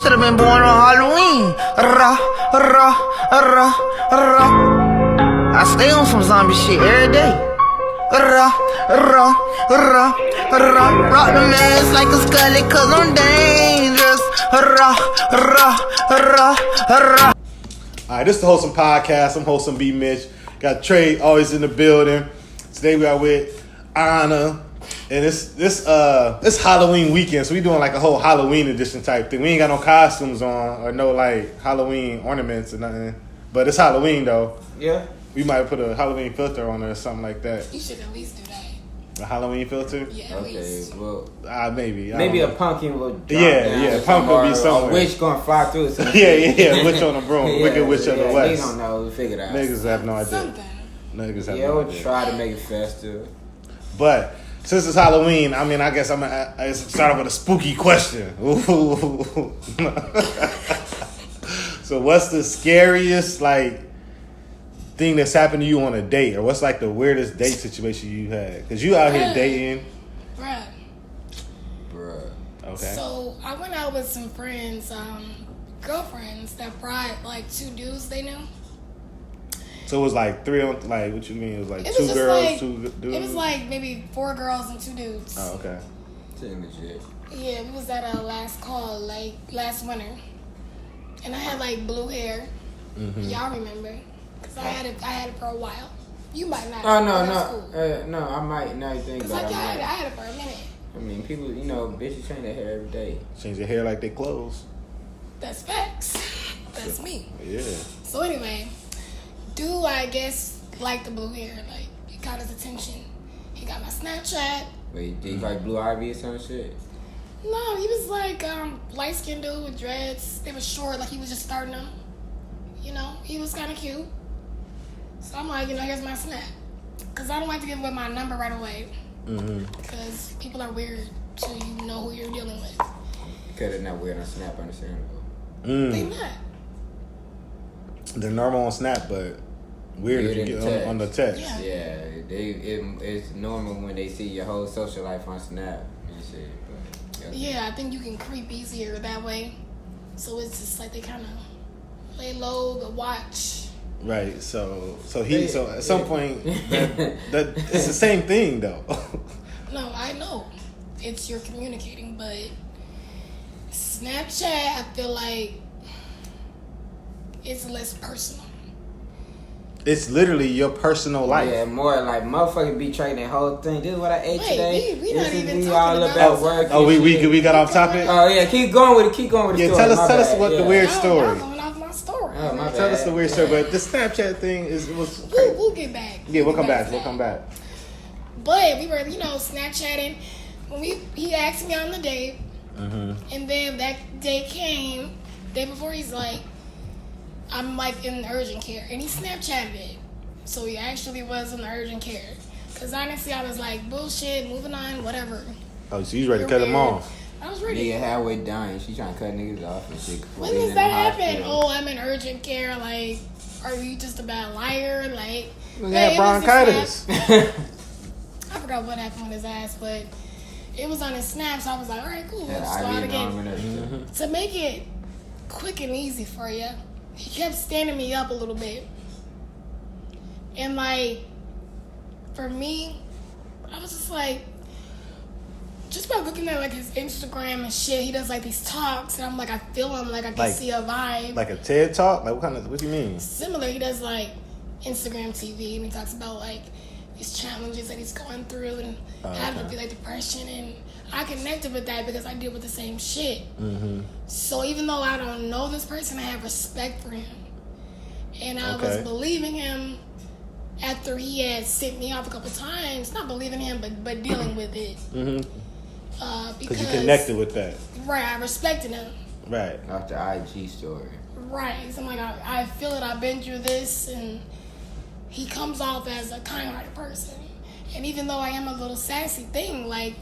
Should've been born on Halloween. I stay on some zombie shit every day. Rock the mask like a scully cause I'm dangerous. Alright, this is the Wholesome Podcast. I'm Wholesome B, Mitch. Got Trey always in the building. Today we are with Ahna. And it's Halloween weekend, so we doing like a whole Halloween edition type thing. We ain't got no costumes on or no like Halloween ornaments or nothing. But it's Halloween though. Yeah. We might put a Halloween filter on it or something like that. You should at least do that. A Halloween filter? Yeah, at least. Well, maybe. Maybe a pumpkin will drop down. Yeah, punk will be somewhere. A witch gonna fly through it. yeah, witch on the broom. Yeah, Wicked witch on the west. They don't know. We figured out. Niggas have no idea. Something. Niggas have Yeah, no we'll idea. try to make it festive. But since it's Halloween, I mean, I guess I'm gonna start off with a spooky question. So, what's the scariest thing that's happened to you on a date, or what's like the weirdest date situation you had? Because you out here dating, Bruh. Okay. So I went out with some friends, girlfriends that brought like two dudes they knew. So it was like three on, like, what you mean? It was like It was two just girls, like- two dudes? It was like maybe 4 girls and 2 dudes. Oh, okay. Legit. Yeah, we was at our last call like last winter, and I had like blue hair. Mm-hmm. Y'all remember? Cause I had it for a while. You might not. Oh but that's no. cool. No, I might not think Cause about like it. I had it for a minute. I mean, people, bitches change their hair every day. Change your hair like they clothes. That's facts. That's me. Yeah. So anyway, dude, I guess liked the blue hair. Like it got his attention. He got my Snapchat. Wait, did you like Blue Ivy or some shit? No, he was like light skinned dude with dreads. They were short, like he was just starting them. He was kind of cute. So I'm like, here's my Snap. Because I don't like to give away my number right away. Because people are weird till you know who you're dealing with. Because they're not weird on Snap, understandable. They not. They're normal on Snap, but weird if you get on the text. Yeah. It's normal when they see your whole social life on Snap and shit. But, Yeah, I think you can creep easier that way. So it's just like they kind of lay low but watch. Right. So at some point that it's the same thing though. No, I know. You're communicating, but Snapchat, I feel like it's less personal. It's literally your personal life. Yeah, more like motherfuckers be trading that whole thing. This is what I ate today. we not even we talking all about work. Oh, and we shit. got off topic. Oh yeah, keep going with the Yeah, story. tell us My what bad, the weird Y'all story. going off my story. Oh, my Tell us bad. the weird story, but the Snapchat thing was. We'll get back. Yeah, we'll come get back. to We'll that. come back. But we were, Snapchatting. When he asked me on the date, and then that day came. Day before, he's like, I'm like in urgent care, and he Snapchatted it. So he actually was in urgent care. Cause honestly, I was like, bullshit, moving on, whatever. Oh, so you ready to You're cut him weird. off? I was ready. Nigga halfway dying. She trying to cut niggas off and shit. When does that happen? Oh, I'm in urgent care. Like, are you just a bad liar? Like, He yeah, had it was bronchitis. I forgot what happened with his ass, but it was on his Snap, so I was like, all right, cool. Yeah, Let's start again. again. To make it quick and easy for you, he kept standing me up a little bit. And, for me, I was just like, just by looking at, his Instagram and shit, he does, these talks, and I'm like, I feel him, I can see a vibe. Like a TED Talk? What do you mean? Similar, he does, Instagram TV, and he talks about, these challenges that he's going through and having to feel depression, and I connected with that because I deal with the same shit. So even though I don't know this person, I have respect for him, and I was believing him after he had set me off a couple times. Not believing him, but dealing with it. Because you connected with that. Right, I respected him. Right. Off the IG story. Right, so I'm like, I feel it. I've been through this, and he comes off as a kind-hearted person. And even though I am a little sassy thing, I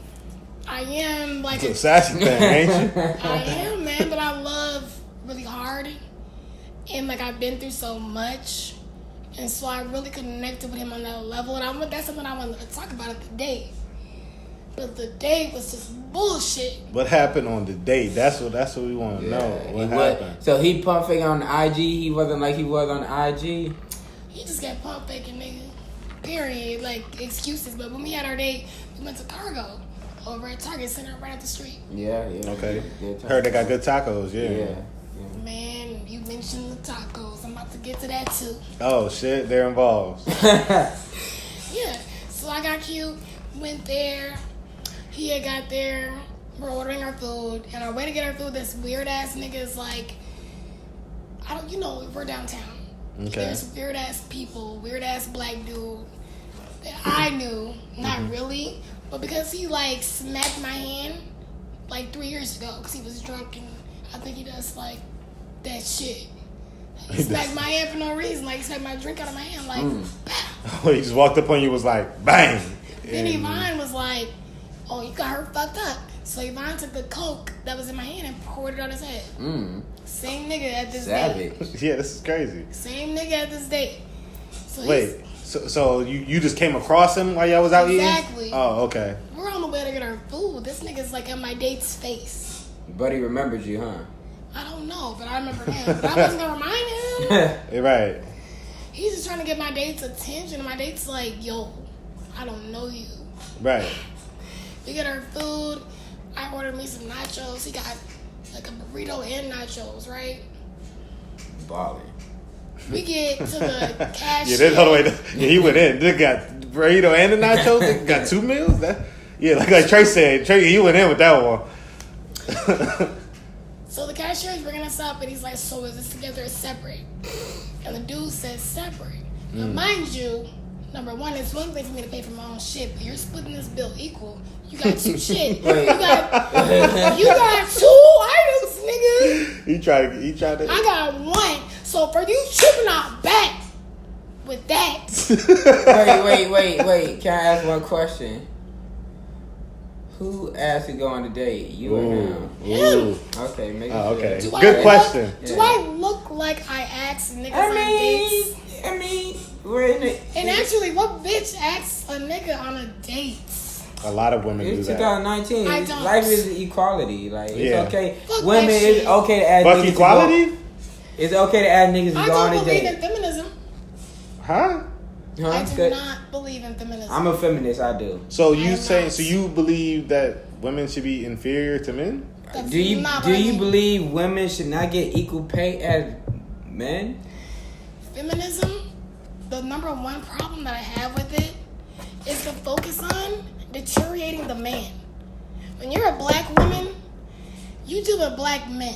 am It's a sassy thing, ain't you? I am, man, but I love really hard. And I've been through so much. And so I really connected with him on that level. And that's something I wanted to talk about at the date. But the date was just bullshit. What happened on the date? That's what we want to know. What happened? So he pump faking on the IG. He wasn't like he was on the IG. He just got pump faking, nigga. Period. Like, excuses. But when we had our date, we went to Cargo over at Target Center right up the street. Yeah. Okay. Heard they got good tacos. Yeah. Man, you mentioned the tacos. I'm about to get to that too. Oh shit, they're involved. Yeah. So I got cute. Went there. He had got there. We're ordering our food. And our way to get our food, this weird ass nigga is like, we're downtown. Okay. There's weird ass people, weird ass black dude that I knew, not really, but because he like smacked my hand like 3 years ago because he was drunk and I think he does like that shit. He smacked my hand for no reason, like he smacked my drink out of my hand, like, pow. He just walked up on you, was like, bang. Then Yvonne was like, oh, you got her fucked up. So Yvonne took the Coke that was in my hand and poured it on his head. Same nigga at this date. Yeah, this is crazy. Same nigga at this date. So wait, so you just came across him while y'all was out eating? Exactly. Oh, okay. We're on the way to get our food. This nigga's like in my date's face. But he remembered you, huh? I don't know, but I remember him. But I wasn't gonna remind him. Right. He's just trying to get my date's attention, and my date's like, yo, I don't know you. Right. We get our food. I ordered me some nachos. He got like a burrito and nachos, right? Ballin'. We get to the cashier. Yeah, hold on, wait. Yeah, he went in. They got burrito and the nachos. They got 2 meals. Like Trey said, he went in with that one. So the cashier is bringing us up, and he's like, so is this together or separate? And the dude says separate. Now, mind you, number one, it's one thing for me to pay for my own shit, but you're splitting this bill equal. You got 2 shit. You got 2 items, nigga. He tried to. I got 1. So for you tripping out back with that. Wait. Can I ask one question? Who asked to go on a date? You or him? Him. Okay, make it okay. sure. Good question. Do I look like I ask niggas on dates? I mean, we're in it. And actually, what bitch asks a nigga on a date? A lot of women do It's that. 2019. I don't. Life is equality. Like, it's okay. Fuck Women, that shit. it's okay to ask Fuck niggas equality? to go. It's okay to ask niggas to I go on don't a believe date. in feminism. Huh? I do not believe in feminism. I'm a feminist. I do. So not. you believe that women should be inferior to men? That's Do you not what I mean. believe women should not get equal pay as men? Feminism, the number one problem that I have with it is the focus on deteriorating the man. When you're a black woman, you deal with black men.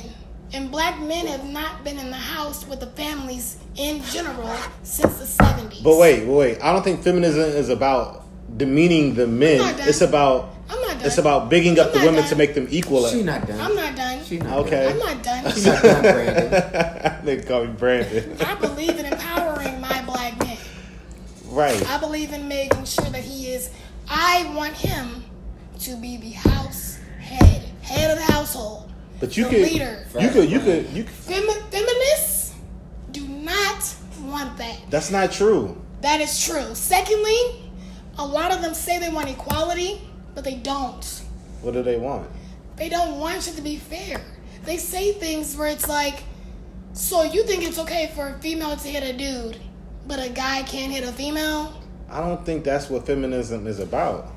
And black men have not been in the house with the families in general since the 70s. But wait. I don't think feminism is about demeaning the men. I'm not done. It's about I'm not done. It's about bigging up I'm the not women done. to make them equal. She not done. I'm not done. She not Okay. done. I'm not done. She not done, Brandon. They call me Brandon. I believe in empowering my black man. Right. I believe in making sure that I want him to be the head of the household. But you the could, leader. you could. Feminists do not want that. That's not true. That is true. Secondly, a lot of them say they want equality, but they don't. What do they want? They don't want shit to be fair. They say things where it's like, so you think it's okay for a female to hit a dude, but a guy can't hit a female? I don't think that's what feminism is about.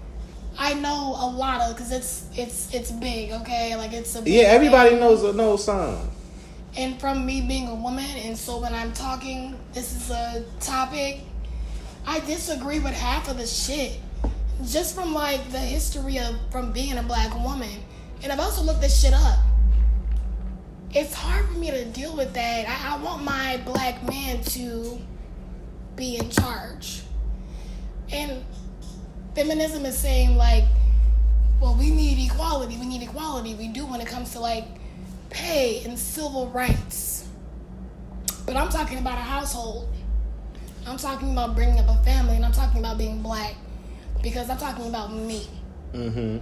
I know a lot of, because it's big, okay? Like, it's a big Yeah, everybody thing. knows some. And from me being a woman, and so when I'm talking, this is a topic, I disagree with half of the shit. Just from, like, the history of, from being a black woman. And I've also looked this shit up. It's hard for me to deal with that. I want my black man to be in charge. And feminism is saying, like, well, we need equality. We do when it comes to, like, pay and civil rights. But I'm talking about a household. I'm talking about bringing up a family, and I'm talking about being black. Because I'm talking about me. Mm-hmm.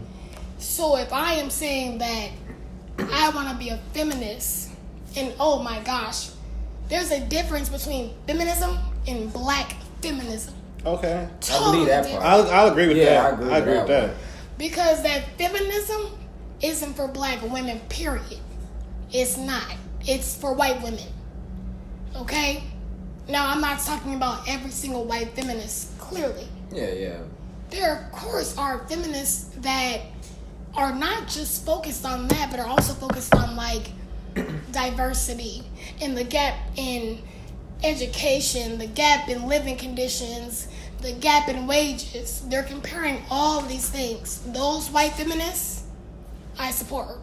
So if I am saying that I want to be a feminist, and oh my gosh, there's a difference between feminism and black feminism. Okay. I believe that part. I'll agree with that. I agree with that. Because that feminism isn't for black women, period. It's not. It's for white women. Okay? Now, I'm not talking about every single white feminist, clearly. Yeah. There, of course, are feminists that are not just focused on that, but are also focused on, like, diversity and the gap in education, the gap in living conditions, the gap in wages. They're comparing all of these things. Those white feminists, I support.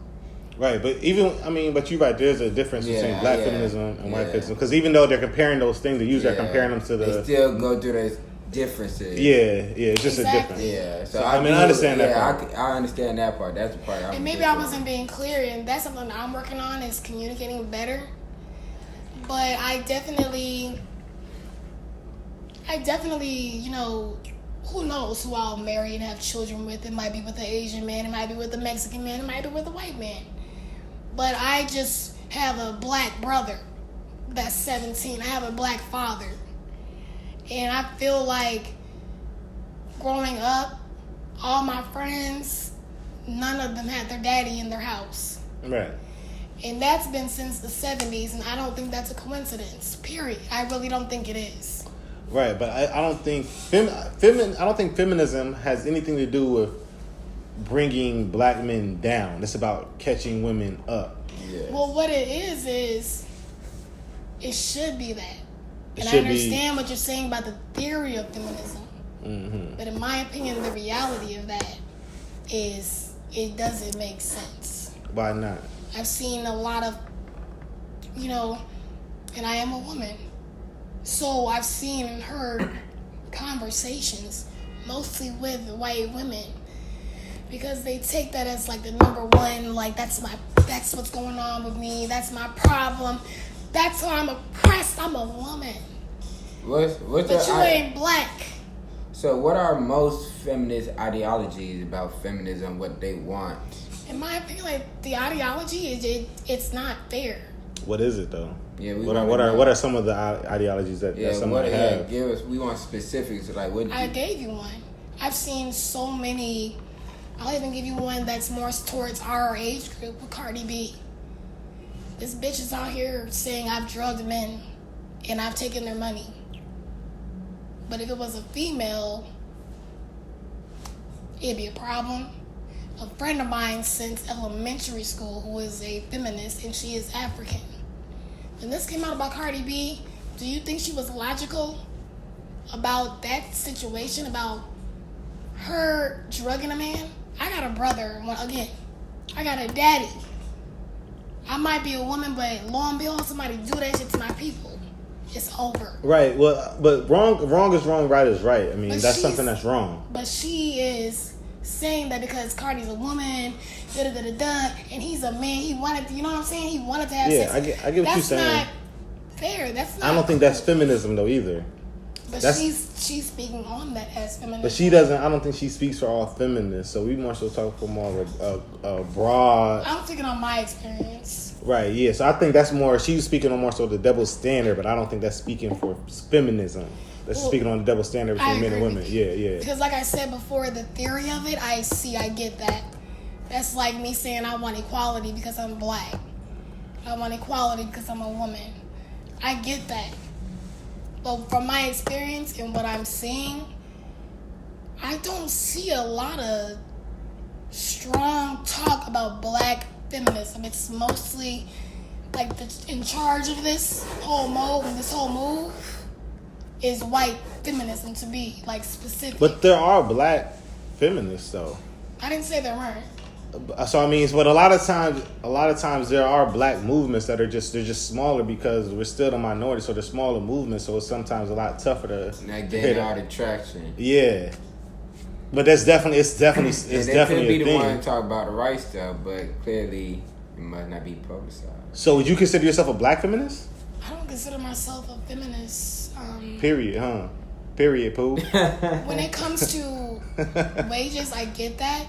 Right, but but you're right. There's a difference between black feminism and white feminism, because even though they're comparing those things, they usually are comparing them to the. They still go through those differences. Yeah, it's just Exactly. a difference. Yeah, so I understand that part. I understand that part. That's the part. And maybe I wasn't being clear, and that's something that I'm working on, is communicating better. But I definitely, who knows who I'll marry and have children with. It might be with an Asian man, it might be with a Mexican man, it might be with a white man. But I just have a black brother that's 17. I have a black father. And I feel like growing up, all my friends, none of them had their daddy in their house. Right. And that's been since the 70s, and I don't think that's a coincidence, period. I really don't think it is. Right, but I don't think I don't think feminism has anything to do with bringing black men down. It's about catching women up. Yeah. Well, what it is it should be that. And I understand what you're saying about the theory of feminism. Mm-hmm. But in my opinion, the reality of that is it doesn't make sense. Why not? I've seen a lot of, and I am a woman. So I've seen and heard conversations, mostly with white women, because they take that as like the number one, like that's what's going on with me, that's my problem, that's why I'm oppressed, I'm a woman. But you ain't black. So what are most feminist ideologies about feminism, what they want? In my opinion, like the ideology it's not fair. What is it though? Yeah, what are some of the ideologies that somebody have? Give us. We want specifics. Like what? I gave you one. I've seen so many. I'll even give you one that's more towards our age group with Cardi B. This bitch is out here saying I've drugged men and I've taken their money. But if it was a female, it'd be a problem. A friend of mine since elementary school who is a feminist, and she is African. When this came out about Cardi B, do you think she was logical about that situation, about her drugging a man? I got a brother, again, I got a daddy. I might be a woman, but lo and behold, somebody do that shit to my people. It's over. Right, well, but wrong is wrong, right is right. I mean, that's something that's wrong. But she is saying that because Cardi's a woman, and he's a man, he wanted to, you know what I'm saying? He wanted to have sex. I get what you're saying. That's not fair. That's not. I don't think that's feminism though either. But she's speaking on that as feminism. But she doesn't. I don't think she speaks for all feminists. So we more so talk for more of a broad. I'm speaking on my experience. Right. Yeah. So I think that's more. She's speaking on more so the double standard, but I don't think that's speaking for feminism. That's speaking on the double standard between men and women. Yeah. Because like I said before, the theory of it, I get that. That's like me saying I want equality because I'm black. I want equality because I'm a woman. I get that. But from my experience and what I'm seeing, I don't see a lot of strong talk about black feminism. It's mostly like in charge of this whole mode and this whole move is white feminism, to be like specific. But there are black feminists though. I didn't say there weren't. So I mean, but a lot of times there are black movements that are just smaller because we're still the minority, so they're smaller movements. So it's sometimes a lot tougher to. And that gain all the traction. Yeah, but it's definitely they definitely could be a the thing. one to talk about the right stuff, but clearly it must not be publicized. So would you consider yourself a black feminist? I don't consider myself a feminist. Period, huh? Period, poo. When it comes to wages, I get that.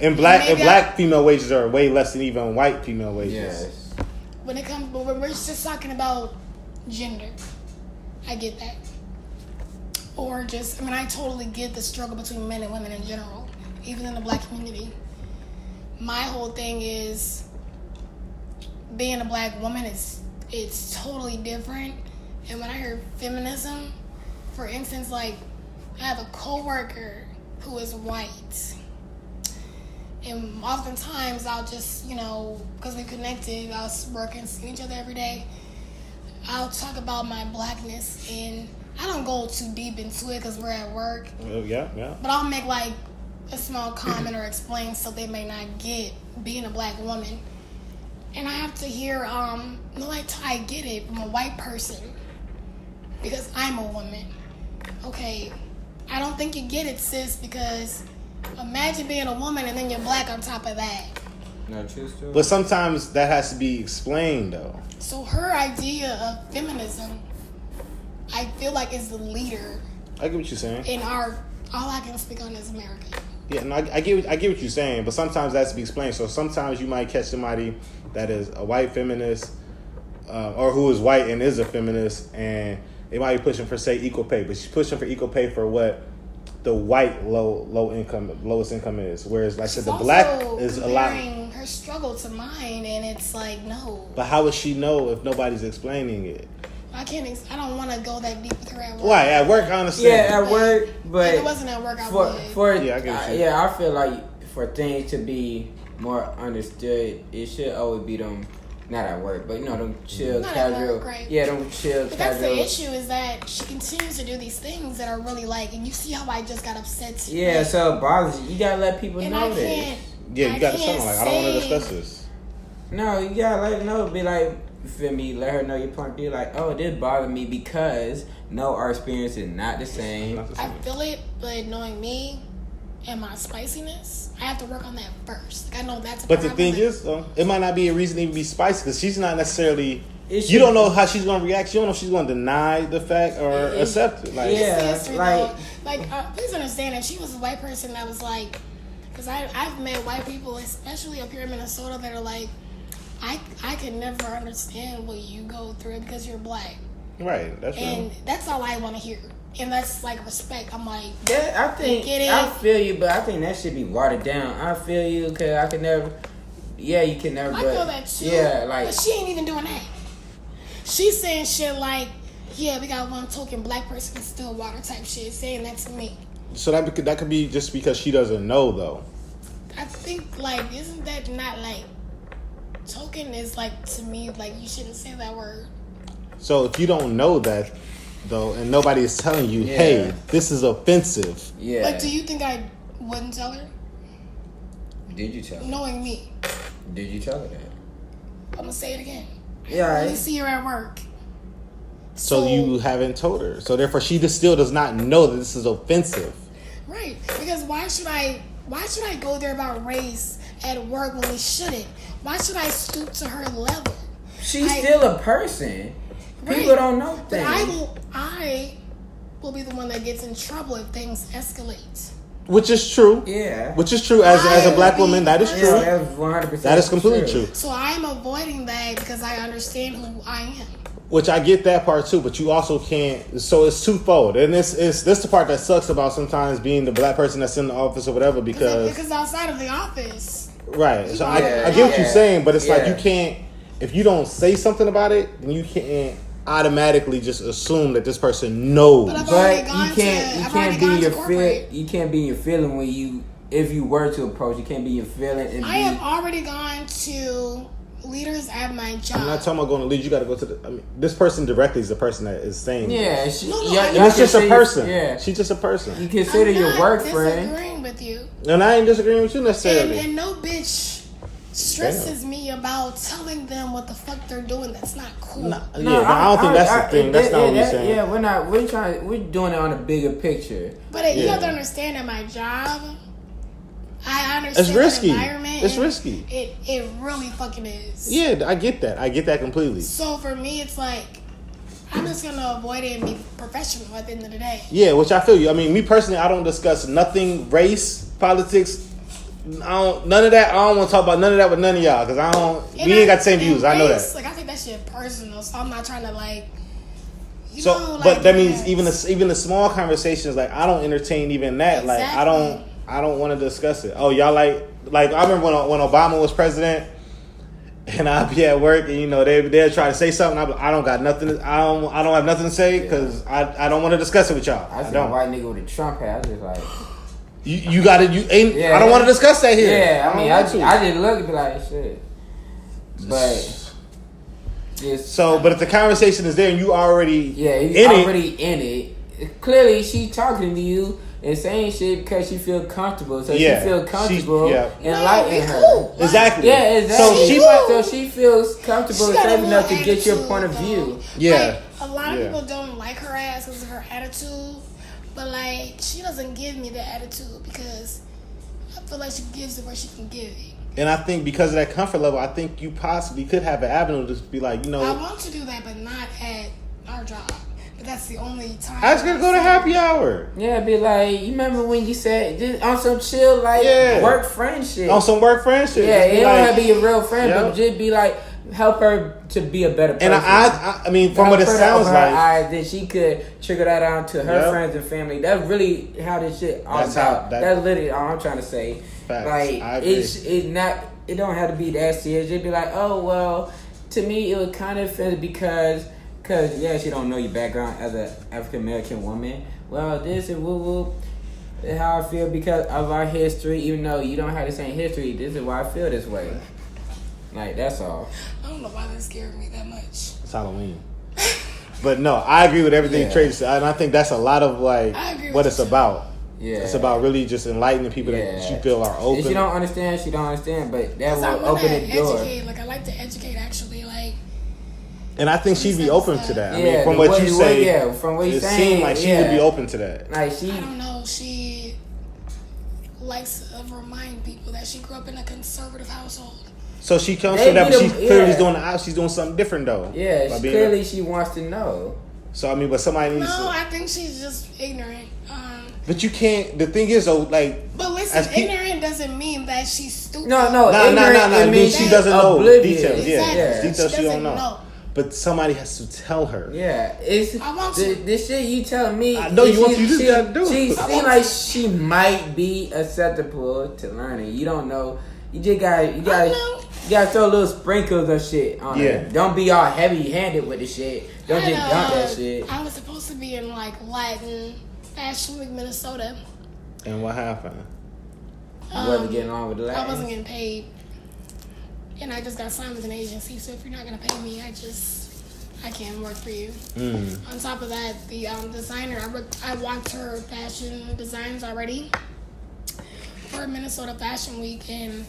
And black female wages are way less than even white female wages. Yes. When it comes, but we're just talking about gender. I get that. Or just, I totally get the struggle between men and women in general. even in the black community. My whole thing is being a black woman it's totally different. And when I hear feminism, for instance, like I have a coworker who is white. And oftentimes I'll just, because we connected, I was working, seeing each other every day, I'll talk about my blackness, and I don't go too deep into it because we're at work. Yeah. But I'll make like a small comment or explain so they may not get being a black woman. And I have to hear, I get it from a white person because I'm a woman. Okay, I don't think you get it, sis, because imagine being a woman and then you're black on top of that. No, true story. But sometimes that has to be explained, though. So her idea of feminism, I feel like is the leader. I get what you're saying. In all I can speak on is America. Yeah, no, I get what you're saying, but sometimes that's to be explained. So sometimes you might catch somebody that is a white feminist, or who is white and is a feminist, and they might be pushing for, say, equal pay, but she's pushing for equal pay for what the white lowest income is, whereas like I said, the black is a lot. Her struggle to mine, and it's like no. But how would she know if nobody's explaining it? I don't want to go that deep with her at work. Why at work? I understand. Yeah, at work, but if it wasn't at work, I would. I feel like for things to be more understood, it should always be them. Not at work, but them chill, not casual. Work, right? Yeah, them chill, but casual. That's the issue is that she continues to do these things that are really like, and you see how I just got upset today. Yeah, so it bothers you. You gotta let people know this. Yeah, you gotta tell them, like, I don't want to discuss this. No, you gotta let her know. Be like, you feel me? Let her know your point. Be like, oh, this bothered me because our experience is not the same. I feel it, but knowing me and my spiciness, I have to work on that first. Like, I know that's. But the thing is, it might not be a reason to even be spicy because she's not necessarily. You don't know how she's gonna react. You don't know if she's gonna deny the fact or accept it. Like, yeah, please understand that she was a white person that was like, because I've met white people, especially up here in Minnesota, that are like, I could never understand what you go through because you're black. Right. That's right. And that's all I want to hear. And that's like respect. I'm like, I feel you, but I think that should be watered down. I feel you because I could never. Yeah, you can never. I feel that too. Yeah, but she ain't even doing that. She's saying shit like, "Yeah, we got one token black person in still water" type shit. Saying that to me. So that could be just because she doesn't know though. I think like isn't that not like token is like to me like you shouldn't say that word. So if you don't know that. Though, and nobody is telling you, hey, this is offensive. Yeah. But do you think I wouldn't tell her? Did you tell her? Knowing me. Did you tell her that? I'm going to say it again. Yeah. I only see her at work. So you haven't told her. So therefore, she still does not know that this is offensive. Right. Because why should I go there about race at work when we shouldn't? Why should I stoop to her level? She's still a person. People don't know things. But I will be the one that gets in trouble if things escalate. Which is true. Yeah. Which is true. As a black woman, that is true. Yeah, that's 100%. That is completely true. So I'm avoiding that because I understand who I am. Which I get that part too, but you also can't. So it's twofold, and this the part that sucks about sometimes being the black person that's in the office or whatever because outside of the office. Right. So I get what you're saying, but it's like you can't if you don't say something about it, then you can't automatically just assume that this person knows. But you can't be in your feeling if you were to approach, you can't be in your feeling. I have already gone to leaders at my job. I'm not talking about going to lead. You got to go to this person directly is the person that is saying. Yeah, and it's just a person. Yeah, she's just a person. You consider your work friend. I'm disagreeing with you. And I ain't disagreeing with you necessarily. And no bitch stresses me about telling them what the fuck they're doing. That's not cool. But I don't think that's the thing. That's not what we're saying. Yeah, we're doing it on a bigger picture. But you have to understand that my job, I understand it's risky. the environment. It's risky. It really fucking is. Yeah, I get that. I get that completely. So for me, it's like I'm just gonna avoid it and be professional at the end of the day. Yeah, which I feel you. I mean, me personally, I don't discuss nothing, race, politics. None of that. I don't want to talk about none of that with none of y'all because we ain't got the same views. I know that. Like I think that shit personal, so I'm not trying to like. But that means even the small conversations, like I don't entertain even that. Exactly. Like I don't. I don't want to discuss it. Oh, y'all like I remember when Obama was president, and I'd be at work, and they'd try to say something. I don't got nothing. I don't have nothing to say because I don't want to discuss it with y'all. I see a white nigga with a Trump hat. I just like you got it. You ain't. Yeah, I don't want to discuss that here. Yeah, I mean, I just look and be like shit, but. But if the conversation is there and you already in it, clearly she talking to you and saying shit because she feel comfortable. So she feel comfortable enlightening her. Cool. Exactly. Yeah, exactly. So she feels comfortable and safe enough to get your point of view. Yeah. Like, a lot of people don't like her ass because of her attitude, but like she doesn't give me the attitude because I feel like she gives it where she can give it. And I think because of that comfort level, I think you possibly could have an avenue to be like, I want to do that, but not at our job. But that's the only time. I was gonna go to happy hour. Yeah, be like, you remember when you said just on some chill work friendship. On some work friendship. Yeah, it don't have to be a real friend, but just be like, help her to be a better person. And I mean, from what it sounds like, eyes, then she could trigger that out to her friends and family. That's really how this shit all about. That's literally all I'm trying to say. Facts. Like it's not. It don't have to be that serious. It'd be like, oh well. To me, it would kind of fit because she don't know your background as an African American woman. Well, this is woo how I feel because of our history. Even though you don't have the same history, this is why I feel this way. Like that's all. I don't know why that scared me that much. It's Halloween. But no, I agree with everything Trey said, and I think that's a lot of what it's about. Yeah, it's about really just enlightening people that you feel are open. If she don't understand, but that will open the door. Like I like to educate, actually, like. And I think she'd be open to that. I mean, from what you say, from what you saying, it seemed like she would be open to that. Like I don't know. She likes to remind people that she grew up in a conservative household. So she comes from that, but she's clearly she's doing something different though. Yeah, clearly she wants to know. So I mean, but somebody needs. No, I think she's just ignorant. But you can't. The thing is, though, like. But listen, ignorant doesn't mean that she's stupid. No. It means she doesn't know details. Exactly. Yeah, details she don't know. But somebody has to tell her. Yeah, it's this shit you telling me. I know you want you to do. She seems like she might be acceptable to learning. You don't know. You just gotta throw little sprinkles of shit on her. Don't be all heavy-handed with the shit. Don't just dump that shit. I was supposed to be in like Latin Fashion Week, Minnesota. And what happened? You wasn't getting along with the Latin? I wasn't getting paid. And I just got signed with an agency, so if you're not going to pay me, I can't work for you. On top of that, the designer, I watched her fashion designs already for Minnesota Fashion Week, and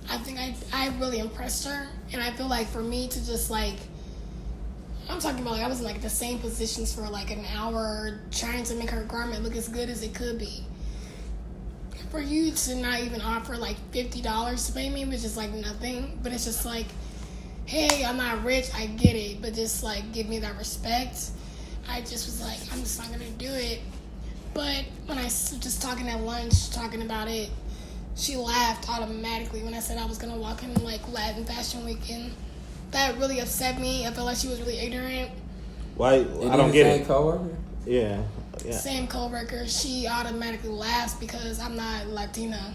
I think I really impressed her. And I feel like for me to just like, I'm talking about like I was in like the same positions for like an hour trying to make her garment look as good as it could be. For you to not even offer like $50 to pay me, which is like nothing, but it's just like, hey, I'm not rich, I get it, but just like give me that respect. I just was like, I'm just not gonna do it. But when I was just talking at lunch, talking about it, she laughed automatically when I said I was gonna walk in like Latin Fashion Week, and that really upset me. I felt like she was really ignorant. Why? I don't get it. Coworker? Yeah. Same coworker. She automatically laughs because I'm not Latina.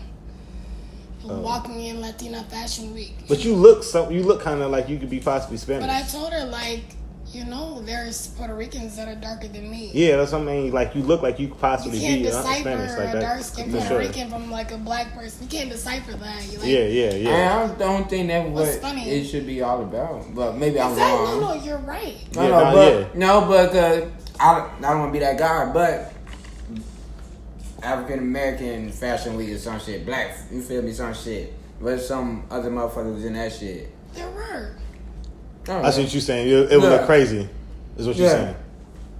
Walking in Latina Fashion Week. But you look kind of like you could be possibly Spanish. But I told her like, there's Puerto Ricans that are darker than me. Yeah, that's what I mean. Like you look like you could possibly be Spanish like that. A dark skinned Puerto Rican from like a black person. You can't decipher that. I don't think that's what it should be all about. But maybe I'm wrong. No, you're right. But I don't want to be that guy, but African American Fashion Week is some shit. Black, you feel me? Some shit. But some other motherfuckers was in that shit. There were. That's what you're saying. It would look crazy. Is what you're saying.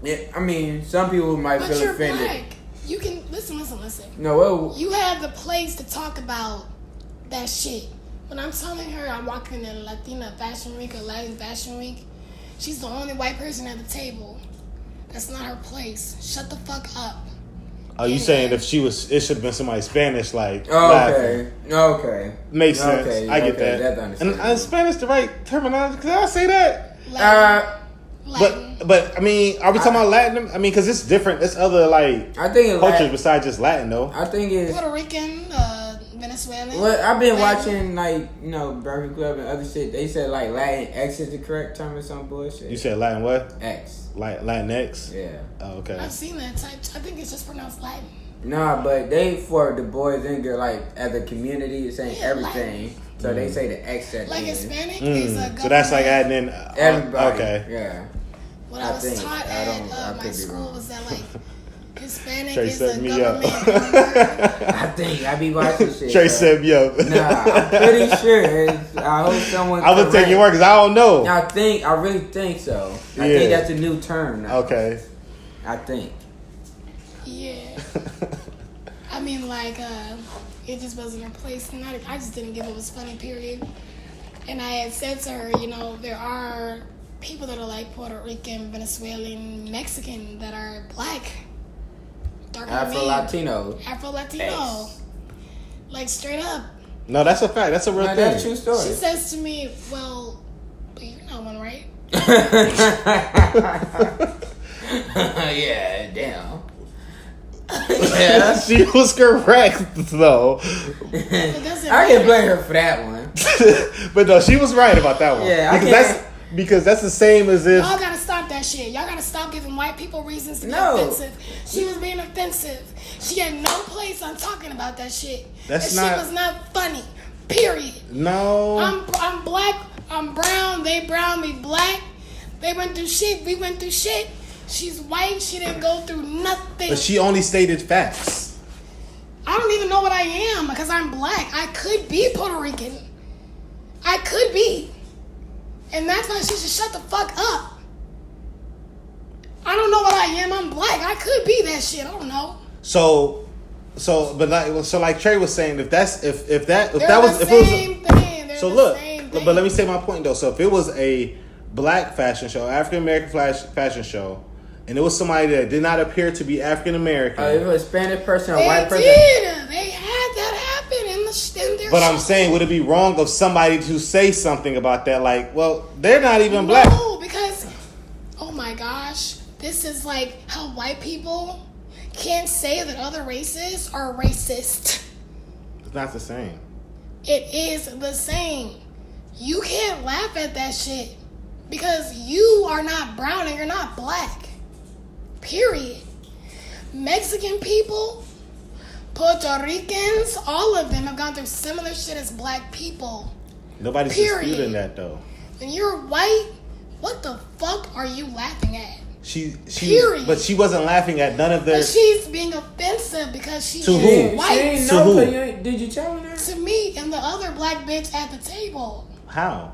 Yeah, I mean, some people might feel offended. But you're black. You can listen. No, you have the place to talk about that shit. When I'm telling her I'm walking in Latina Fashion Week or Latin Fashion Week, she's the only white person at the table. That's not her place. Shut the fuck up. Are you saying if she was, it should have been somebody Spanish, like, okay. Makes sense. I get that. And Spanish the right terminology? Because I say that. Latin. But I mean, are we talking about Latin? I mean, because it's different. It's other like I think it's cultures Latin. besides just Latin, though. I think it's Puerto Rican, Venezuelan. Well, I've been Latin. watching Breakfast Club and other shit. They said like Latin X is the correct term or some bullshit. You said Latin what? X. Latin X? Yeah. Oh, okay. I've seen that type. I think it's just pronounced Latin. Nah, but they for the boys and girls like as a community it's saying everything. So they say the X at Like the end. Hispanic is a So that's like adding in Everybody. Okay. Yeah. What I was think. taught I at could my be school wrong. was that like Hispanic Trey is set a me government. up. I think I be watching shit. Trey so- set me up. Nah, I'm pretty sure. I hope someone. I would take your word because I don't know. I really think so. I Yeah. think that's a new term now. Okay. I think. Yeah. I mean, like, it just wasn't her place. And I just didn't give it was funny, period. And I had said to her, there are people that are like Puerto Rican, Venezuelan, Mexican that are black. Darker than me. Afro-Latino. Afro-Latino. Yes. Like, straight up. No, that's a fact. That's a real No, thing. that's a true story. She says to me, well, but you're not one, right? Yeah, damn. Yeah. She was correct, though. It doesn't I can matter. blame her for that one. But no, she was right about that one. Yeah, I because that's the same as if. Y'all gotta stop that shit. Y'all gotta stop giving white people reasons to be No. offensive. She was being offensive. She had no place on talking about that shit. That's that not- shit was not funny. Period. No. I'm black. I'm brown. They brown. We black. They went through shit. We went through shit. She's white. She didn't go through nothing. But she only stated facts. I don't even know what I am because I'm black. I could be Puerto Rican. I could be. And that's why she should shut the fuck up. I don't know what I am. I'm black. I could be that shit. I don't know. So like Trey was saying, if that was thing. so look, but let me say my point though. So if it was a black fashion show, African American fashion show, and it was somebody that did not appear to be African American, If a Spanish person or They white person. did. They had that happen in their but I'm show. saying, would it be wrong of somebody to say something about that? Like, well, they're not even black. No, because, oh my gosh, this is like how white people can't say that other races are racist. It's not the same. It is the same. You can't laugh at that shit because you are not brown and you're not black. Period. Mexican people, Puerto Ricans, all of them have gone through similar shit as black people. Nobody's Period. disputing that though. When you're white, what the fuck are you laughing at? She Period. But she wasn't laughing at none of their. But she's being offensive because she To is who? She white. ain't To know, who? 'cause did you challenge her? To me and the other black bitch at the table. How?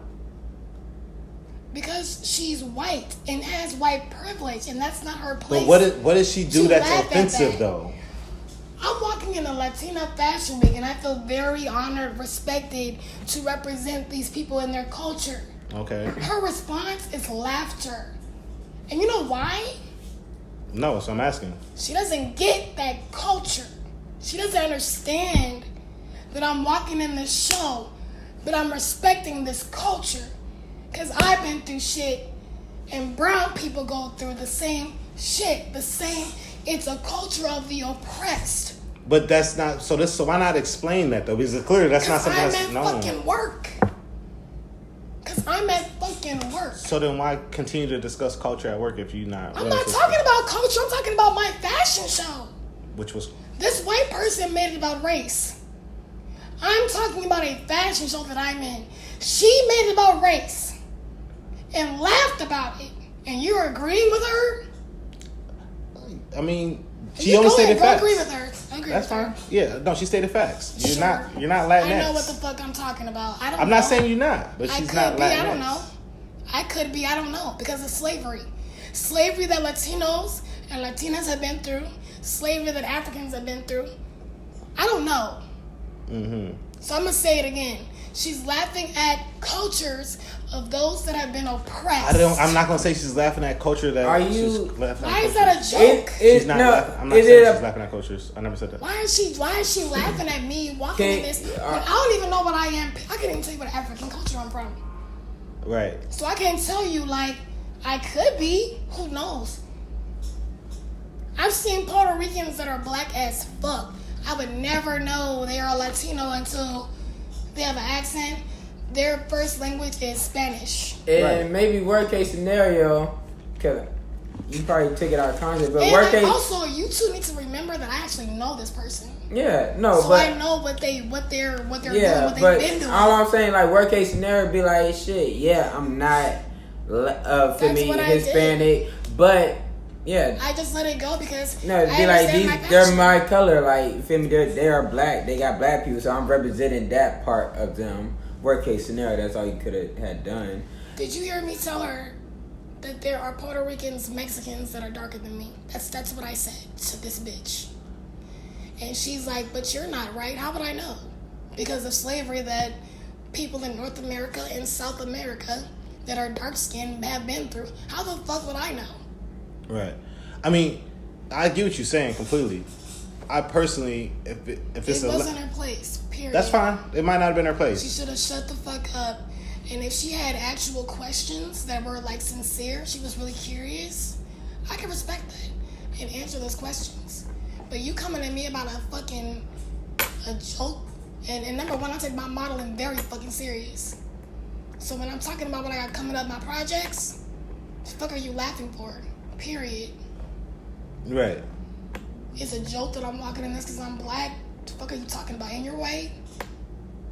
Because she's white and has white privilege, and that's not her place. But what did she do To that's laugh at offensive that. though? I'm walking in a Latina fashion week, and I feel very honored, respected to represent these people in their culture. Okay. Her response is laughter. And you know why? No, so I'm asking. She doesn't get that culture. She doesn't understand that I'm walking in this show, but I'm respecting this culture. Because I've been through shit, and brown people go through the same shit. It's a culture of the oppressed. But that's not so why not explain that though? Because clearly that's not something I'm that's at known. fucking work. Because I'm at fucking work. So then why continue to discuss culture at work if you're not? I'm not talking about culture. I'm talking about my fashion show. Which was This white person made it about race. I'm talking about a fashion show that I'm in. She made it about race and laughed about it. And you're agreeing with her? I mean, she You only go stated ahead, go facts. agree with her. Agree That's with her. fine. Yeah, no, she stated facts. You're Sure. not Latinx. I know what the fuck I'm talking about. I don't I'm know. not saying you're not, but I she's could not be, Latinx. I don't know. I could be, I don't know, because of slavery. Slavery that Latinos and Latinas have been through. Slavery that Africans have been through. I don't know. Mm-hmm. So I'm going to say it again. She's laughing at cultures of those that have been oppressed. I'm not gonna say she's laughing at culture that. Are she's you- laughing at Why is culture. that a joke? She's not laughing. I'm not saying she's laughing at cultures. I never said that. Why is she laughing at me walking in this? When I don't even know what I am. I can't even tell you what African culture I'm from. Right. So I can't tell you, like, I could be. Who knows? I've seen Puerto Ricans that are black as fuck. I would never know they are Latino until they have an accent. Their first language is Spanish. And maybe worst case scenario, because you probably take it out of context, but and worst case. Also, you two need to remember that I actually know this person. Yeah, no, so but I know what they're doing, what but they've been doing. All I'm saying, like worst case scenario, be like, shit. Yeah, I'm not Hispanic, but yeah. I just let it go because no, be like they're my color. Like, feel me? They are black. They got black people, so I'm representing that part of them. Worst case scenario, that's all you could have had done. Did you hear me tell her that there are Puerto Ricans, Mexicans that are darker than me? That's what I said to this bitch. And she's like, but you're not, right? How would I know? Because of slavery that people in North America and South America that are dark-skinned have been through. How the fuck would I know? Right. I mean, I get what you're saying completely. I personally, if it's it wasn't her place, period. That's fine. It might not have been her place. She should have shut the fuck up. And if she had actual questions that were like sincere, she was really curious, I can respect that and answer those questions. But you coming at me about a joke, and number one, I take my modeling very fucking serious. So when I'm talking about what I got coming up, my projects, the fuck are you laughing for? Period. Right. It's a joke that I'm walking in this because I'm black. The fuck are you talking about? In your way?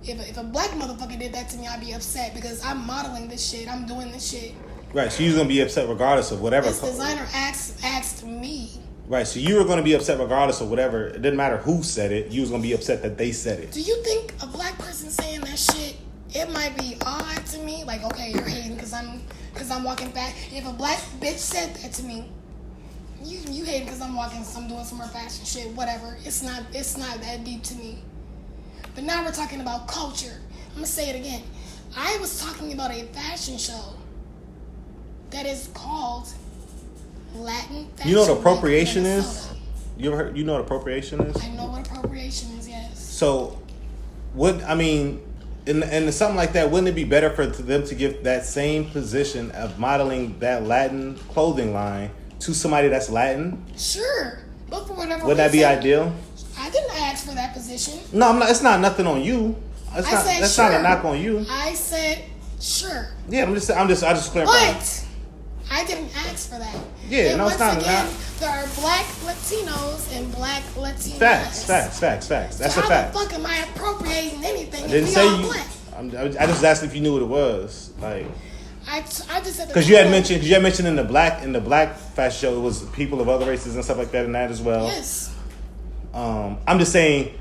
If a black motherfucker did that to me, I'd be upset because I'm modeling this shit. I'm doing this shit. Right, so you're going to be upset regardless of whatever. This designer asked me. Right, so you were going to be upset regardless of whatever. It didn't matter who said it. You was going to be upset that they said it. Do you think a black person saying that shit, it might be odd to me? Like, okay, you're hating because I'm walking back. If a black bitch said that to me, you hating because I'm doing some more fashion shit, whatever. It's not that deep to me. But now we're talking about culture. I'm going to say it again. I was talking about a fashion show that is called Latin Fashion. You know what appropriation is? You ever heard? You know what appropriation is? I know what appropriation is, yes. So, in something like that, wouldn't it be better for them to give that same position of modeling that Latin clothing line to somebody that's Latin? Sure. But for whatever Would that be ideal? I didn't ask for that position. No, I'm not. It's not nothing on you. That's not a knock on you. I said sure. Yeah, I just clarifying. But I didn't ask for that. Yeah, and no, it's not. There are black Latinos and black Latinas. Facts. That's so a fact. How the fuck am I appropriating anything? I didn't if say we all you. black? I just asked if you knew what it was. Like, I just said because you had mentioned in the black fashion show it was people of other races and stuff like that in that as well. Yes. I'm just saying.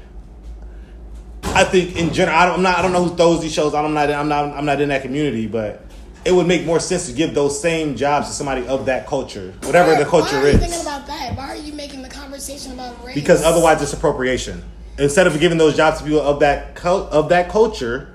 I think in general, I don't know who throws these shows. I'm not in that community, but it would make more sense to give those same jobs to somebody of that culture, whatever the culture is. Why are you thinking about that? Why are you making the conversation about race? Because otherwise, it's appropriation. Instead of giving those jobs to people of that culture,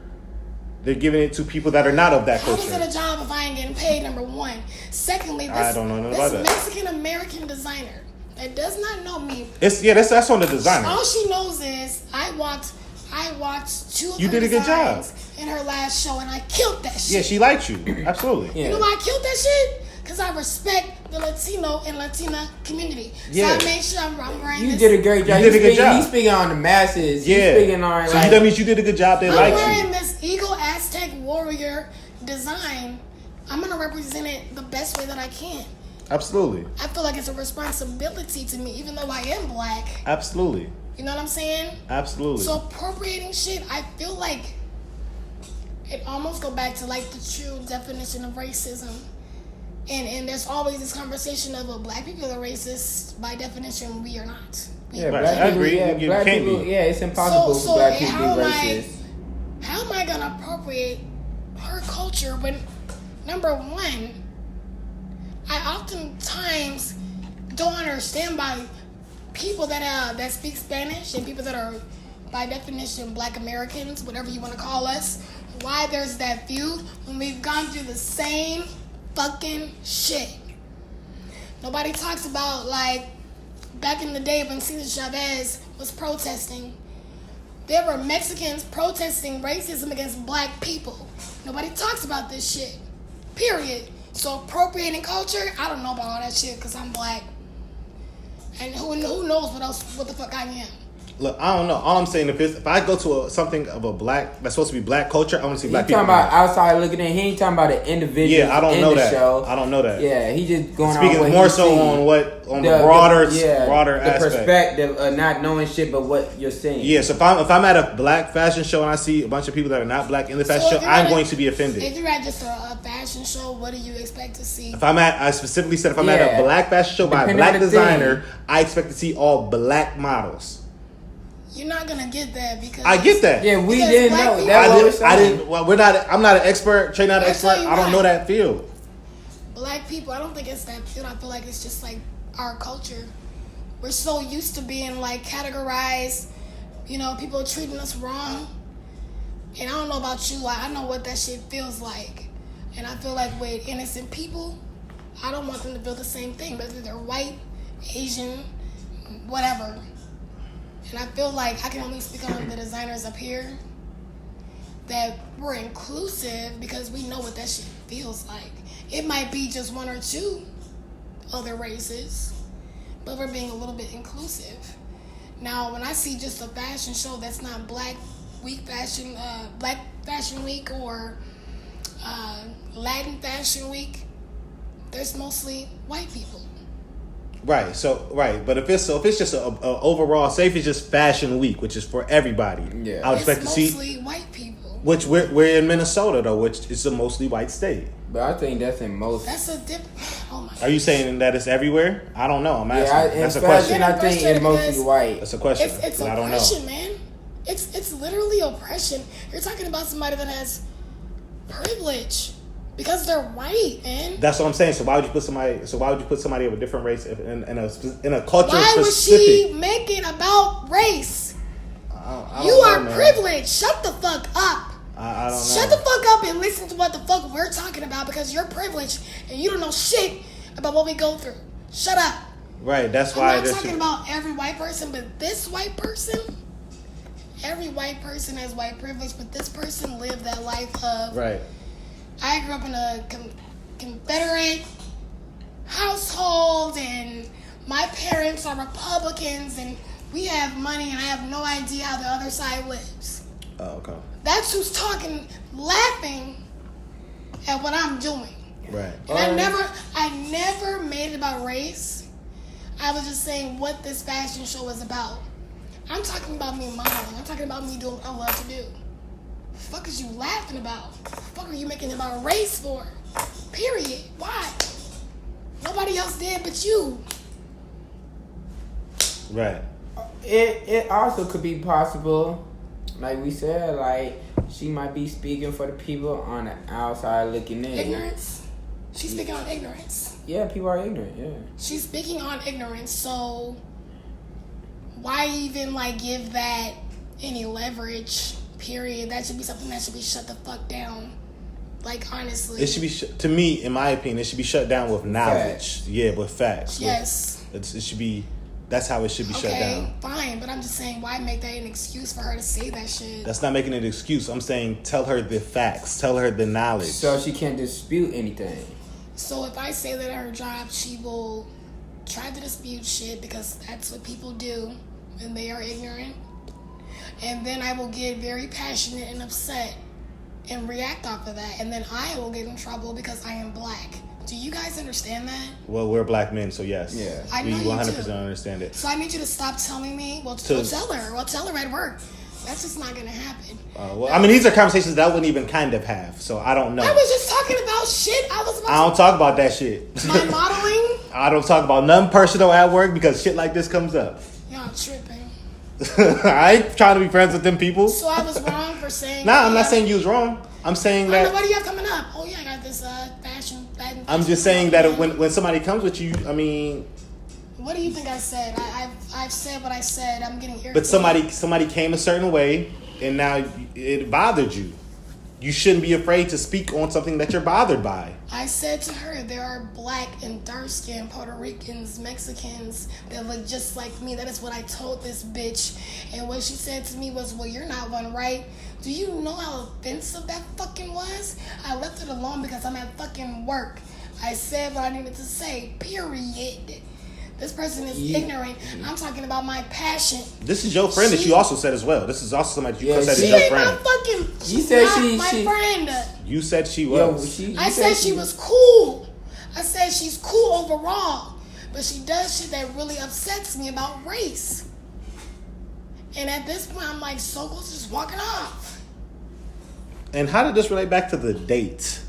they're giving it to people that are not of that culture. How is it a job if I ain't getting paid? Number one. Secondly, I don't know about that. Mexican American designer that does not know me. That's on the designer. All she knows is I watched two of you her did a good job in her last show, and I killed that shit. Yeah, she liked you. Absolutely. Yeah. You know why I killed that shit? Because I respect the Latino and Latina community. Yeah. So I made sure I'm wearing You this. did a great job. You did a good job. You speaking on the masses. Yeah. You speaking on so that means you did a good job. They liked you. I'm wearing this Eagle Aztec warrior design. I'm going to represent it the best way that I can. Absolutely. I feel like it's a responsibility to me, even though I am black. Absolutely. You know what I'm saying? Absolutely. So appropriating shit, I feel like it almost go back to like the true definition of racism. And there's always this conversation of, well, black people are racist. By definition, we are not. Yeah, right. black I agree. People, yeah, You black can't people, be. yeah, it's impossible for black people to be racist. How am I going to appropriate her culture when, number one, I oftentimes don't understand by people that speak Spanish and people that are, by definition, black Americans, whatever you want to call us, why there's that feud when we've gone through the same fucking shit. Nobody talks about, like, back in the day when Cesar Chavez was protesting, there were Mexicans protesting racism against black people. Nobody talks about this shit. Period. So appropriating culture, I don't know about all that shit because I'm black. And who knows what the fuck I am. Look, I don't know. All I'm saying, if I go to something of a black, that's supposed to be black culture, I want to see black people. He talking about outside looking in. He ain't talking about the individual. Yeah, I don't know that. Show. I don't know that. Yeah, he just going speaking on more so on the broader aspect. Perspective of not knowing shit, but what you're saying. Yeah, so if I'm at a black fashion show and I see a bunch of people that are not black in the fashion show, I'm going to be offended. If you're at just a fashion show, what do you expect to see? I specifically said if I'm at a black fashion show by a black designer, I expect to see all black models. You're not gonna get that because I get that. Yeah, we didn't know. I didn't. Well, I'm not an expert. Trey not an expert. I don't know that field. Black people, I don't think it's that field. I feel like it's just like our culture. We're so used to being like categorized. You know, people treating us wrong. And I don't know about you. I know what that shit feels like. And I feel like with innocent people, I don't want them to feel the same thing, whether they're white, Asian, whatever. And I feel like I can only speak on the designers up here that we're inclusive because we know what that shit feels like. It might be just one or two other races, but we're being a little bit inclusive. Now, when I see just a fashion show that's not Black Fashion Week or Latin Fashion Week, there's mostly white people. Right. But if it's just a overall, say if it's just Fashion Week, which is for everybody, I would expect to see mostly white people. Which we're in Minnesota though, which is a mostly white state. But I think that's in most. That's a different. Oh my. Are you saying that it's everywhere? I don't know. I'm asking. That's a question. I think it's mostly white. That's a question. It's I don't oppression, know. man. It's literally oppression. You're talking about somebody that has privilege. Because they're white, man. That's what I'm saying. So why would you put somebody of a different race in a culture? Why would she make it about race? You are privileged. Shut the fuck up. I don't know. Shut the fuck up and listen to what the fuck we're talking about because you're privileged and you don't know shit about what we go through. Shut up. Right. That's why. I'm not talking about every white person, but this white person. Every white person has white privilege, but this person lived that life of. Right. I grew up in a Confederate household, and my parents are Republicans, and we have money, and I have no idea how the other side lives. Oh, okay. That's who's talking, laughing at what I'm doing. Right. And I never made it about race. I was just saying what this fashion show is about. I'm talking about me modeling. I'm talking about me doing what I love to do. The fuck is you laughing about? The fuck are you making it about race for? Period. Why? Nobody else did but you. Right. It also could be possible, like we said, like she might be speaking for the people on the outside looking in. Ignorance. She's speaking on ignorance. Yeah, people are ignorant. Yeah. She's speaking on ignorance. So why even like give that any leverage? Period. That should be something that should be shut the fuck down. Like, honestly. It should be, to me, in my opinion, it should be shut down with knowledge. Facts. Yeah, with facts. Yes. It should be, that's how it should be shut down. Okay, fine. But I'm just saying, why make that an excuse for her to say that shit? That's not making it an excuse. I'm saying tell her the facts. Tell her the knowledge. So she can't dispute anything. So if I say that at her job, she will try to dispute shit because that's what people do when they are ignorant. And then I will get very passionate and upset and react off of that. And then I will get in trouble because I am black. Do you guys understand that? Well, we're black men, so yes. Yeah. I know we you 100% do. understand it. So I need you to stop telling me. Well, tell her. Well, tell her at work. That's just not going to happen. Well, I mean, these are conversations that I wouldn't even kind of have, so I don't know. I was just talking about shit. I don't talk about that shit. My modeling? I don't talk about nothing personal at work because shit like this comes up. Y'all tripping. I ain't trying to be friends with them people. So I was wrong for saying. Nah, I'm not saying you was wrong. I'm saying that. What do you have coming up? Oh yeah, I got this fashion. I'm just saying that when somebody comes with you, I mean. What do you think I said? I've said what I said. I'm getting irritated. But somebody came a certain way, and now it bothered you. You shouldn't be afraid to speak on something that you're bothered by. I said to her, there are black and dark-skinned Puerto Ricans, Mexicans that look just like me. That is what I told this bitch. And what she said to me was, well, you're not one, right? Do you know how offensive that fucking was? I left it alone because I'm at fucking work. I said what I needed to say, period. This person is ignorant. I'm talking about my passion. This is your friend that you also said as well. This is also somebody you said is She your ain't friend. She's not my friend. You said she was. I said she was cool. I said she's cool overall. But she does shit that really upsets me about race. And at this point, I'm like, Sokol's just walking off. And how did this relate back to the date?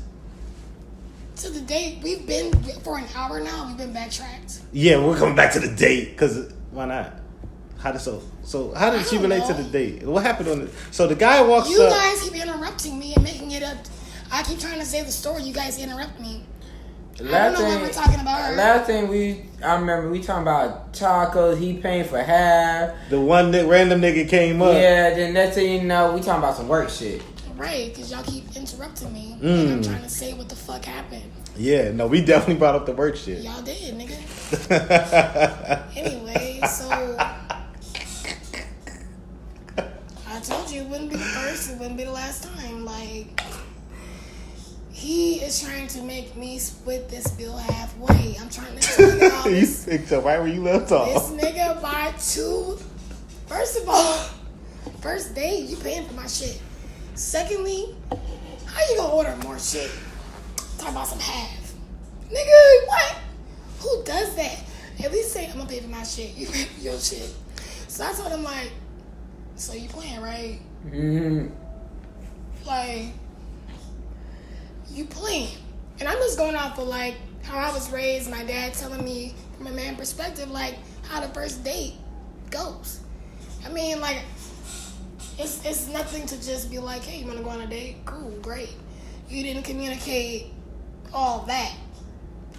To the date, we've been for an hour now. We've been backtracked. Yeah, we're coming back to the date because why not? How did she relate to the date? What happened on the? So the guy walks up. You guys keep interrupting me and making it up. I keep trying to say the story. You guys interrupt me. I don't know what we're talking about. Last thing I remember we talking about tacos. He paying for half. The one that random nigga came up. Yeah. Then next thing you know, we talking about some work shit. Right, because y'all keep interrupting me. And I'm trying to say what the fuck happened. Yeah, no, we definitely brought up the work shit. Y'all did, nigga. Anyway, so I told you it wouldn't be the first, it wouldn't be the last time. Like, he is trying to make me split this bill halfway. I'm trying to tell y'all You picked up right where you left off. This nigga buy two. First of all, first date, you paying for my shit. Secondly, how you gonna order more shit? Talk about some half. Nigga, what? Who does that? At least say, I'm gonna pay for my shit. You pay for your shit. So I told him, like, so you playing, right? Like, you playing. And I'm just going off of, like, how I was raised. My dad telling me, from a man perspective, like, how the first date goes. I mean, like, it's nothing to just be like, hey, you want to go on a date? Cool, great. You didn't communicate all that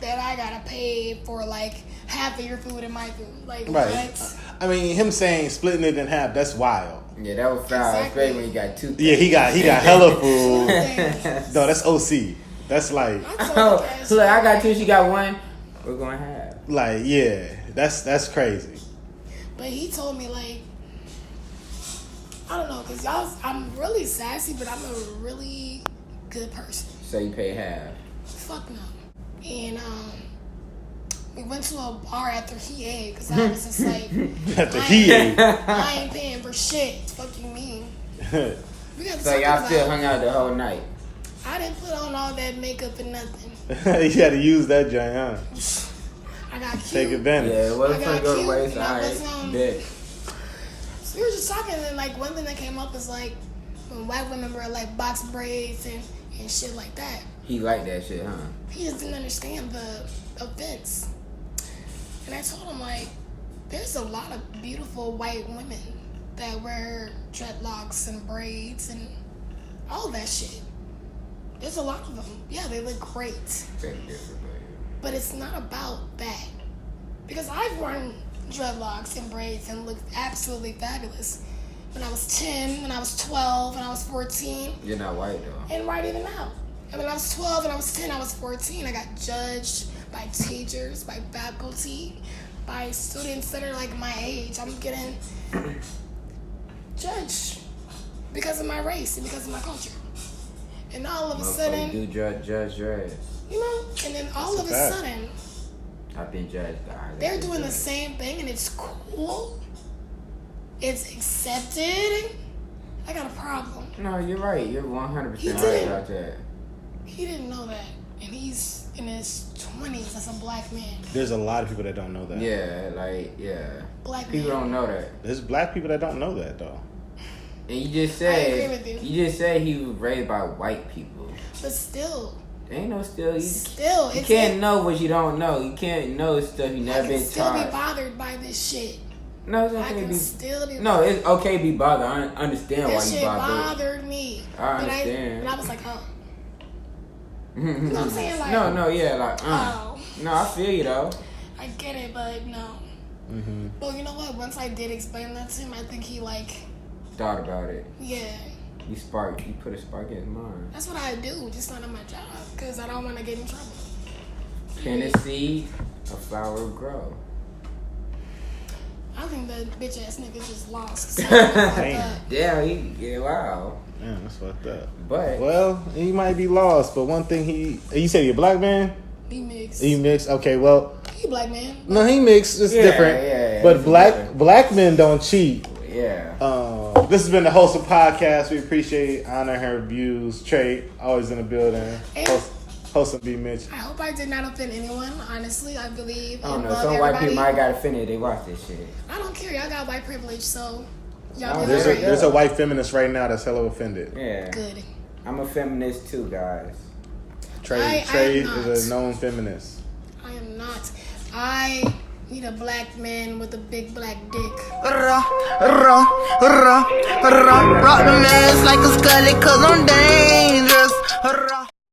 I gotta pay for like half of your food and my food. Like, right. What? I mean, him saying splitting it in half, that's wild. Yeah, that was foul. Exactly. Especially when he got two. Yeah, he got hella food. Things. No, that's OC. That's like, Oh, look, I got two. She got one. We're gonna have. like, yeah, that's crazy. But he told me, like, I don't know, because I'm really sassy, but I'm a really good person. So you pay half. Fuck no. And we went to a bar after he ate, because I was just like, After he ate. I ain't paying for shit. Fuck you mean? We got to So talk y'all about still it. hung out the whole night. I didn't put on all that makeup and nothing. You had to use that joint, huh? I got cute. Take advantage. Yeah, it wasn't I gonna got go to cute, waste. and I Alright, wasn't- bet. So we were just talking, and like one thing that came up is like when white women wear like box braids and shit like that. He liked that shit, huh? He just didn't understand the offense. And I told him, like, there's a lot of beautiful white women that wear dreadlocks and braids and all that shit. There's a lot of them. Yeah, they look great. But it's not about that. Because I've worn dreadlocks and braids and looked absolutely fabulous. When I was 10, when I was 12, when I was 14. You're not white though. And right even now. And when I was 12, when I was 10, I was 14, I got judged by teachers, by faculty, by students that are like my age. I'm getting judged because of my race and because of my culture. And all of a sudden, do judge your ass. you know, and then all of a sudden, I've been judged. they're doing the same thing and it's cool. It's accepted. I got a problem. No, you're right. You're 100% He right did. about that. He didn't know that. And he's in his 20s as a black man. There's a lot of people that don't know that. Yeah, like, yeah. Black People man. don't know that. There's black people that don't know that, though. And you just I agree said, with you. you just said he was raised by white people. But still, Ain't no still. You it's can't know what you don't know. You can't know stuff you I never can been still be taught. bothered by this shit. No, it's I okay to can be. still be No, it's okay to be bothered. I understand why This you shit bothered. bothered me. I understand. And I was like, oh. You know what I'm saying? Like, No, yeah, like, oh. No, I feel you though. I get it, but no. Mm-hmm. Well, you know what? Once I did explain that to him, I think he like, Thought about it. yeah. You put a spark in his mind. That's what I do, just not on my job, because I don't want to get in trouble. Plant a seed, a flower will grow. I think that bitch ass nigga just lost. So I Damn. Yeah, wow. Yeah, that's fucked up. But Well, he might be lost, but one thing you said you're a black man? He mixed. He mixed. Okay, well, He black man. no, he mixed. It's different. Yeah, but it's black men don't cheat. Yeah. This has been the Wholesome Podcast. We appreciate Ahna and her views. Trey, always in the building. Wholesome B, Mitch. I hope I did not offend anyone. Honestly, I believe. I don't and know. love Some white everybody. people might got offended. They watch this shit. I don't care. Y'all got white privilege, so y'all Oh, be There's alright. a white feminist right now that's hella offended. Yeah. Good. I'm a feminist too, guys. Trey I am not. is a known feminist. I am not. I need a black man with a big black dick. Rock the mess like a scully, cause I'm dangerous.